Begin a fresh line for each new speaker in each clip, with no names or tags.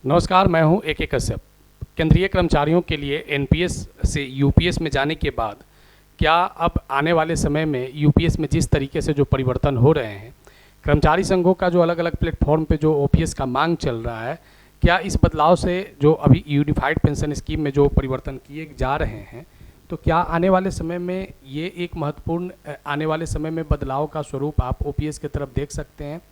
नमस्कार, मैं हूं AK कश्यप। केंद्रीय कर्मचारियों के लिए एनपीएस से यूपीएस में जाने के बाद क्या अब आने वाले समय में यूपीएस में जिस तरीके से जो परिवर्तन हो रहे हैं, कर्मचारी संघों का जो अलग अलग प्लेटफॉर्म पे जो ओपीएस का मांग चल रहा है, क्या इस बदलाव से जो अभी यूनिफाइड पेंशन स्कीम में जो परिवर्तन किए जा रहे हैं, तो क्या आने वाले समय में ये एक महत्वपूर्ण आने वाले समय में बदलाव का स्वरूप आप ओपीएस की तरफ देख सकते हैं?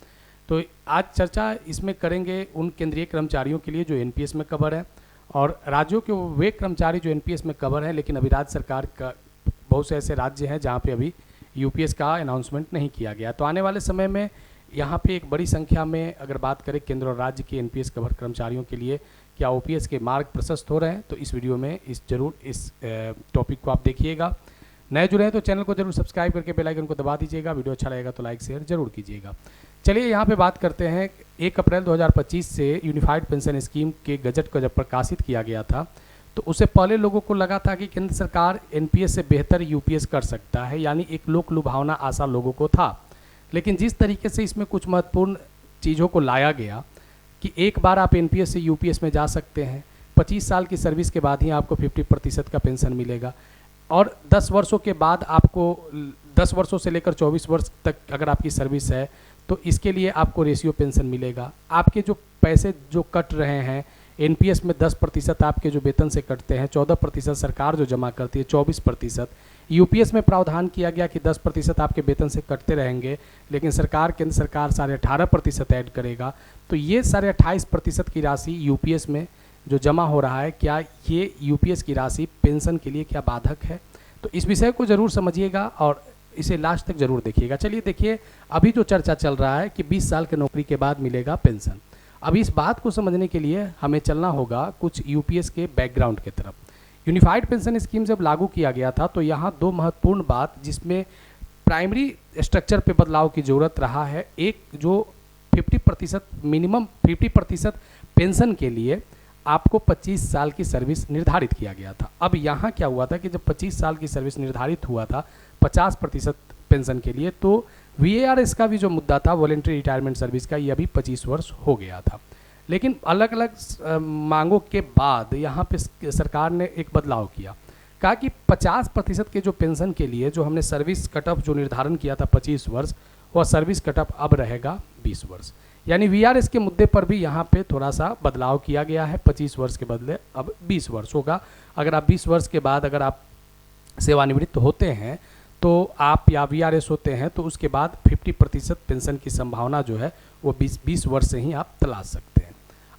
तो आज चर्चा इसमें करेंगे उन केंद्रीय कर्मचारियों के लिए जो एनपीएस में कवर है और राज्यों के वे कर्मचारी जो एनपीएस में कवर हैं, लेकिन अभी राज्य सरकार का बहुत से ऐसे राज्य हैं जहां पे अभी यूपीएस का अनाउंसमेंट नहीं किया गया। तो आने वाले समय में यहां पे एक बड़ी संख्या में अगर बात करें केंद्र और राज्य के एनपीएस कवर कर्मचारियों के लिए क्या ओपीएस के मार्ग प्रशस्त हो रहे हैं, तो इस वीडियो में जरूर इस टॉपिक को आप देखिएगा। नए जुड़े हैं तो चैनल को जरूर सब्सक्राइब करके बेल आइकन को दबा दीजिएगा। वीडियो अच्छा लगेगा तो लाइक शेयर जरूर कीजिएगा। चलिए यहाँ पे बात करते हैं। 1 अप्रैल 2025 से यूनिफाइड पेंशन स्कीम के गजट को जब प्रकाशित किया गया था तो उससे पहले लोगों को लगा था कि केंद्र सरकार एनपीएस से बेहतर यूपीएस कर सकता है, यानी एक लोक लुभावना आशा लोगों को था। लेकिन जिस तरीके से इसमें कुछ महत्वपूर्ण चीज़ों को लाया गया कि एक बार आप एनपीएस से यूपीएस में जा सकते हैं, 25 साल की सर्विस के बाद ही आपको 50% का पेंशन मिलेगा और 10 वर्षों के बाद आपको 10 वर्षों से लेकर 24 वर्ष तक अगर आपकी सर्विस है तो इसके लिए आपको रेशियो पेंशन मिलेगा। आपके जो पैसे जो कट रहे हैं एनपीएस में 10% आपके जो वेतन से कटते हैं, 14% सरकार जो जमा करती है, 24%। यूपीएस में प्रावधान किया गया कि 10% आपके वेतन से कटते रहेंगे, लेकिन केंद्र सरकार 18.5% ऐड करेगा। तो ये 28.5% की राशि यूपीएस में जो जमा हो रहा है, क्या ये यूपीएस की राशि पेंशन के लिए क्या बाधक है? तो इस विषय को ज़रूर समझिएगा और इसे लास्ट तक जरूर देखिएगा। चलिए देखिए, अभी जो चर्चा चल रहा है कि 20 साल की नौकरी के बाद मिलेगा पेंशन। अब इस बात को समझने के लिए हमें चलना होगा कुछ यूपीएस के बैकग्राउंड की तरफ। यूनिफाइड पेंशन स्कीम जब लागू किया गया था तो यहाँ दो महत्वपूर्ण बात जिसमें प्राइमरी स्ट्रक्चर पे बदलाव की ज़रूरत रहा है। एक जो 50% मिनिमम 50% पेंशन के लिए आपको 25 साल की सर्विस निर्धारित किया गया था। अब यहाँ क्या हुआ था कि जब 25 साल की सर्विस निर्धारित हुआ था 50% पेंशन के लिए, तो वीएआरएस का भी जो मुद्दा था वॉलेंट्री रिटायरमेंट सर्विस का, ये अभी 25 वर्ष हो गया था। लेकिन अलग अलग मांगों के बाद यहाँ पे सरकार ने एक बदलाव किया, कहा कि 50% के जो पेंशन के लिए जो हमने सर्विस कटअप जो निर्धारण किया था 25 वर्ष, वह सर्विस कटअप अब रहेगा 20 वर्ष। यानी वीआरएस के मुद्दे पर भी यहाँ पे थोड़ा सा बदलाव किया गया है। 25 वर्ष के बदले अब 20 वर्ष होगा। अगर आप 20 वर्ष के बाद अगर आप सेवानिवृत्त होते हैं तो आप या वीआरएस होते हैं तो उसके बाद 50% पेंशन की संभावना जो है वो 20 वर्ष से ही आप तलाश सकते हैं।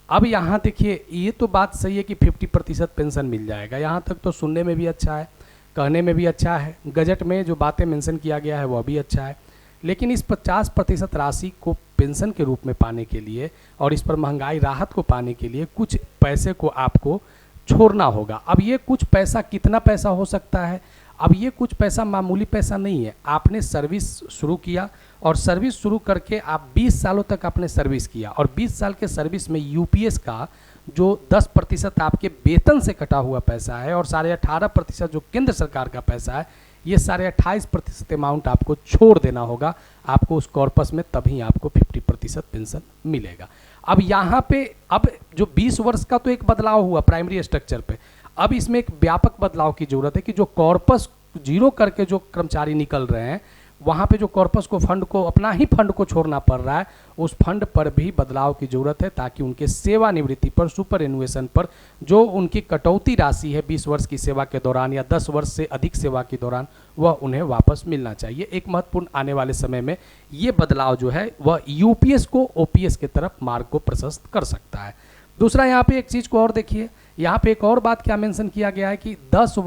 अब यहाँ देखिए, ये तो बात सही है कि 50% पेंशन मिल जाएगा। यहाँ तक तो सुनने में भी अच्छा है, कहने में भी अच्छा है, गजट में जो बातें मेंशन किया गया है वह भी अच्छा है। लेकिन इस 50% राशि को पेंशन के रूप में पाने के लिए और इस पर महंगाई राहत को पाने के लिए कुछ पैसे को आपको छोड़ना होगा। अब ये कुछ पैसा कितना पैसा हो सकता है? अब ये कुछ पैसा मामूली पैसा नहीं है। आपने सर्विस शुरू किया और सर्विस शुरू करके आप 20 सालों तक आपने सर्विस किया और 20 साल के सर्विस में यूपीएस का जो 10% आपके वेतन से कटा हुआ पैसा है और 18.5% जो केंद्र सरकार का पैसा है, ये 28.5% अमाउंट आपको छोड़ देना होगा आपको उस कॉर्पस में, तभी आपको 50% पेंशन मिलेगा। अब यहाँ पे अब जो 20 वर्ष का तो एक बदलाव हुआ प्राइमरी स्ट्रक्चर पे, अब इसमें एक व्यापक बदलाव की जरूरत है कि जो कॉर्पस जीरो करके जो कर्मचारी निकल रहे हैं वहाँ पे जो कॉर्पस को फंड को अपना ही फंड को छोड़ना पड़ रहा है, उस फंड पर भी बदलाव की जरूरत है ताकि उनके सेवानिवृत्ति पर सुपर एनुएशन पर जो उनकी कटौती राशि है 20 वर्ष की सेवा के दौरान या 10 वर्ष से अधिक सेवा के दौरान, वह उन्हें वापस मिलना चाहिए। एक महत्वपूर्ण आने वाले समय में ये बदलाव जो है वह यूपीएस को ओपीएस की तरफ मार्ग को प्रशस्त कर सकता है। दूसरा, यहाँ पे एक चीज़ को और देखिए, यहाँ पे एक और बात क्या मेंशन किया गया है कि 10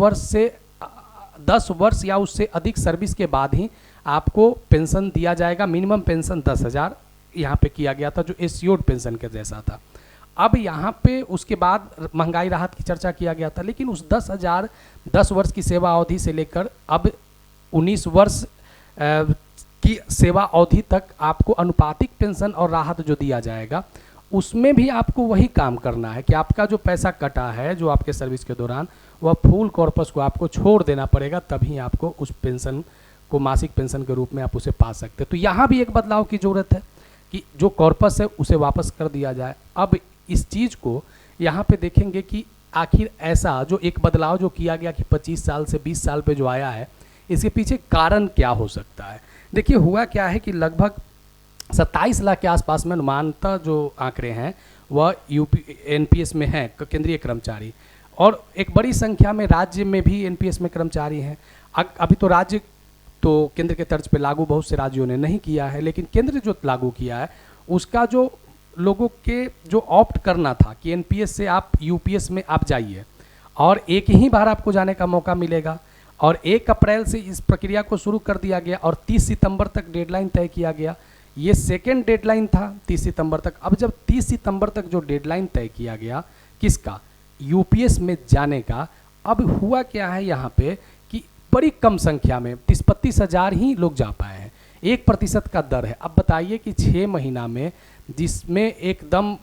वर्ष या उससे अधिक सर्विस के बाद ही आपको पेंशन दिया जाएगा। मिनिमम पेंशन 10,000 यहाँ पे किया गया था जो एश्योर्ड पेंशन के जैसा था। अब यहाँ पे उसके बाद महंगाई राहत की चर्चा किया गया था, लेकिन उस 10 वर्ष की सेवा अवधि से लेकर अब 19 वर्ष की सेवा अवधि तक आपको अनुपातिक पेंशन और राहत जो दिया जाएगा उसमें भी आपको वही काम करना है कि आपका जो पैसा कटा है जो आपके सर्विस के दौरान, वह फुल कॉर्पस को आपको छोड़ देना पड़ेगा, तभी आपको उस पेंशन को मासिक पेंशन के रूप में आप उसे पा सकते हैं। तो यहाँ भी एक बदलाव की ज़रूरत है कि जो कॉर्पस है उसे वापस कर दिया जाए। अब इस चीज़ को यहाँ पे देखेंगे कि आखिर ऐसा जो एक बदलाव जो किया गया कि 25 साल से 20 साल पे जो आया है, इसके पीछे कारण क्या हो सकता है। देखिए हुआ क्या है कि लगभग 27 लाख के आसपास में अनुमानतः जो आंकड़े हैं वह एनपीएस में हैं केंद्रीय कर्मचारी, और एक बड़ी संख्या में राज्य में भी एनपीएस में कर्मचारी हैं। अभी तो राज्य तो केंद्र के तर्ज पे लागू बहुत से राज्यों ने नहीं किया है, लेकिन केंद्र जो लागू किया है उसका जो लोगों के जो ऑप्ट करना था कि एनपीएस से आप यूपीएस में आप जाइए और एक ही बार आपको जाने का मौका मिलेगा, और 1 अप्रैल से इस प्रक्रिया को शुरू कर दिया गया और 30 सितंबर तक डेडलाइन तय किया गया। ये सेकेंड डेडलाइन था 30 सितंबर तक। अब जब 30 सितंबर तक जो डेडलाइन तय किया गया किसका, यूपीएस में जाने का, अब हुआ क्या है यहाँ पे कि बड़ी कम संख्या में 30-32 हज़ार ही लोग जा पाए हैं, 1% का दर है। अब बताइए कि 6 महीना में जिसमें एकदम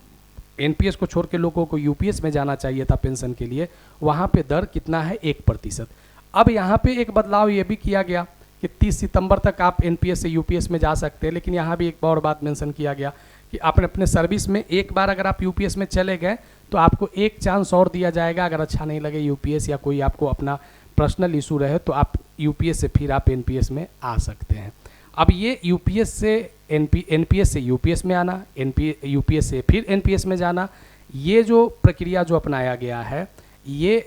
एनपीएस को छोड़ के लोगों को यूपीएस में जाना चाहिए था पेंशन के लिए, वहाँ पे दर कितना है, 1%। अब यहाँ पे एक बदलाव ये भी किया गया कि 30 सितंबर तक आप एनपीएस से यूपीएस में जा सकते हैं, लेकिन यहाँ भी एक और बात मेंशन किया गया कि आपने अपने सर्विस में एक बार अगर आप यूपीएस में चले गए तो आपको एक चांस और दिया जाएगा, अगर अच्छा नहीं लगे यूपीएस या कोई आपको अपना पर्सनल इशू रहे तो आप यूपीएस से फिर आप एनपीएस में आ सकते हैं। अब ये यूपीएस से एनपीएस से यूपीएस में आना, यूपीएस से फिर एनपीएस में जाना, ये जो प्रक्रिया जो अपनाया गया है, ये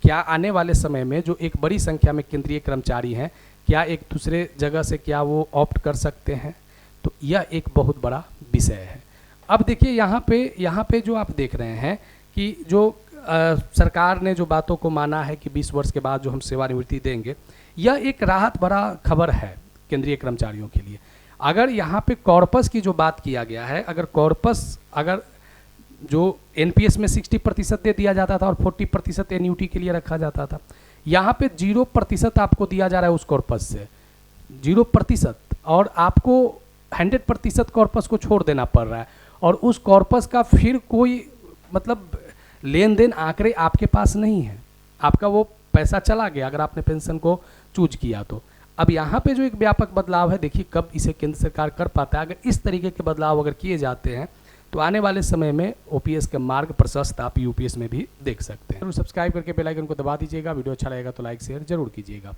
क्या आने वाले समय में जो एक बड़ी संख्या में केंद्रीय कर्मचारी हैं, क्या एक दूसरे जगह से क्या वो ऑप्ट कर सकते हैं, तो यह एक बहुत बड़ा विषय है। अब देखिए यहाँ पे जो आप देख रहे हैं कि जो सरकार ने जो बातों को माना है कि 20 वर्ष के बाद जो हम सेवानिवृत्ति देंगे, यह एक राहत भरा खबर है केंद्रीय कर्मचारियों के लिए। अगर यहाँ पे कॉर्पस की जो बात किया गया है, अगर कॉर्पस अगर जो एनपीएस में 60% दे दिया जाता था और 40% एनयूटी के लिए रखा जाता था, यहाँ पे 0% आपको दिया जा रहा है उस कॉर्पस से, 0%, और आपको 100% कॉर्पस को छोड़ देना पड़ रहा है, और उस कॉर्पस का फिर कोई मतलब लेन देन आंकड़े आपके पास नहीं है, आपका वो पैसा चला गया अगर आपने पेंशन को चूज किया तो। अब यहाँ पे जो एक व्यापक बदलाव है, देखिए कब इसे केंद्र सरकार कर पाता है। अगर इस तरीके के बदलाव अगर किए जाते हैं तो आने वाले समय में ओपीएस का मार्ग प्रशस्त आप यूपीएस में भी देख सकते हैं। सब्सक्राइब करके बेल आइकन को दबा दीजिएगा। वीडियो अच्छा लगेगा तो लाइक शेयर जरूर कीजिएगा।